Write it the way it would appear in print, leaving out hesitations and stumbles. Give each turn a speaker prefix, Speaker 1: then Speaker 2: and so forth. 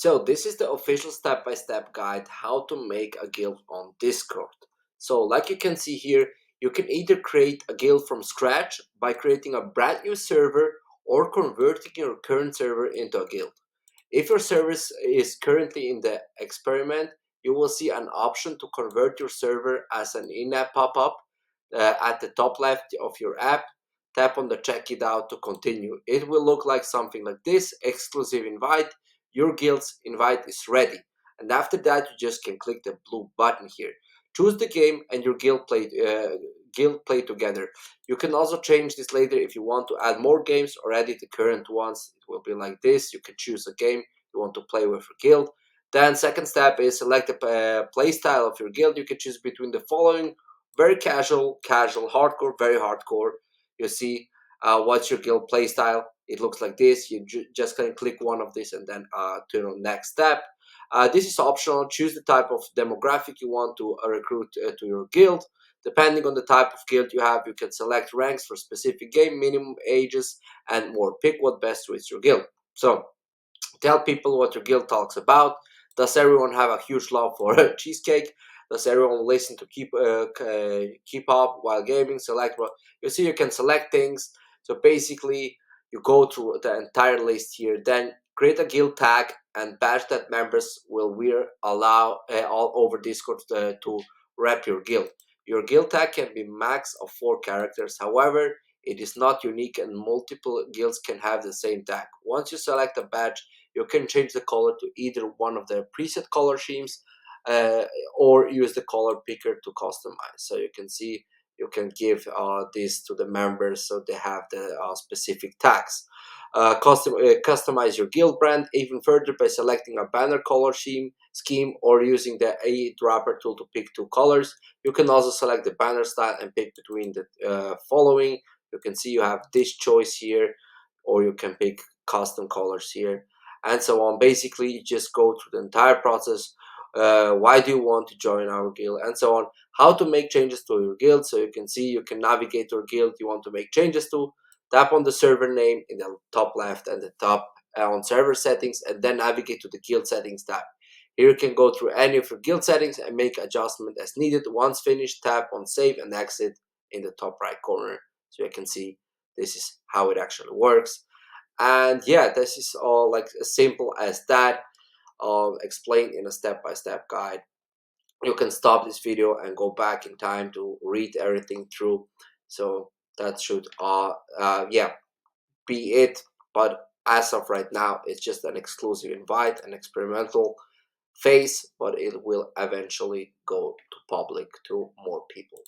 Speaker 1: So this is the official step-by-step guide how to make a guild on Discord. So like you can see here, you can either create a guild from scratch by creating a brand new server or converting your current server into a guild. If your service is currently in the experiment, you will see an option to convert your server as an in-app pop-up at the top left of your app. Tap on the check it out to continue. It will look like something like this: exclusive invite. Your guild's invite is ready. And after that, you just can click the blue button here. Choose the game and your guild play together. You can also change this later if you want to add more games or edit the current ones. It will be like this. You can choose a game you want to play with your guild. Then second step is select the play style of your guild. You can choose between the following: very casual, casual, hardcore, very hardcore. You see what's your guild play style. It looks like this. You just can click one of this and then turn on next step. This is optional. Choose the type of demographic you want to recruit to your guild. Depending on the type of guild you have, you can select ranks for specific game, minimum ages, and more. Pick what best suits your guild. So, tell people what your guild talks about. Does everyone have a huge love for cheesecake? Does everyone listen to keep up while gaming? Select what you see. You can select things. So basically, you go through the entire list here. Then create a guild tag and badge that members will wear. Allow all over Discord to rep your guild. Your guild tag can be max of 4 characters. However, it is not unique and multiple guilds can have the same tag. Once you select a badge, you can change the color to either one of the preset color schemes uh, or use the color picker to customize. So you can see you can give this to the members so they have the specific tags. Customize your guild brand even further by selecting a banner color scheme or using the A dropper tool to pick 2 colors. You can also select the banner style and pick between the following. You can see you have this choice here, or you can pick custom colors here, and so on. Basically, you just go through the entire process. Why do you want to join our guild, and so on. How to make changes to your guild. So you can see you can navigate your guild you want to make changes to. Tap on the server name in the top left and the top on server settings, and then navigate to the guild settings tab. Here you can go through any of your guild settings and make adjustment as needed. Once finished, tap on save and exit in the top right corner so you can see this is how it actually works. And yeah, this is all like as simple as that, explained in a step-by-step guide. You can stop this video and go back in time to read everything through. So that should yeah, be it. But as of right now, it's just an exclusive invite, an experimental phase, but it will eventually go to public to more people.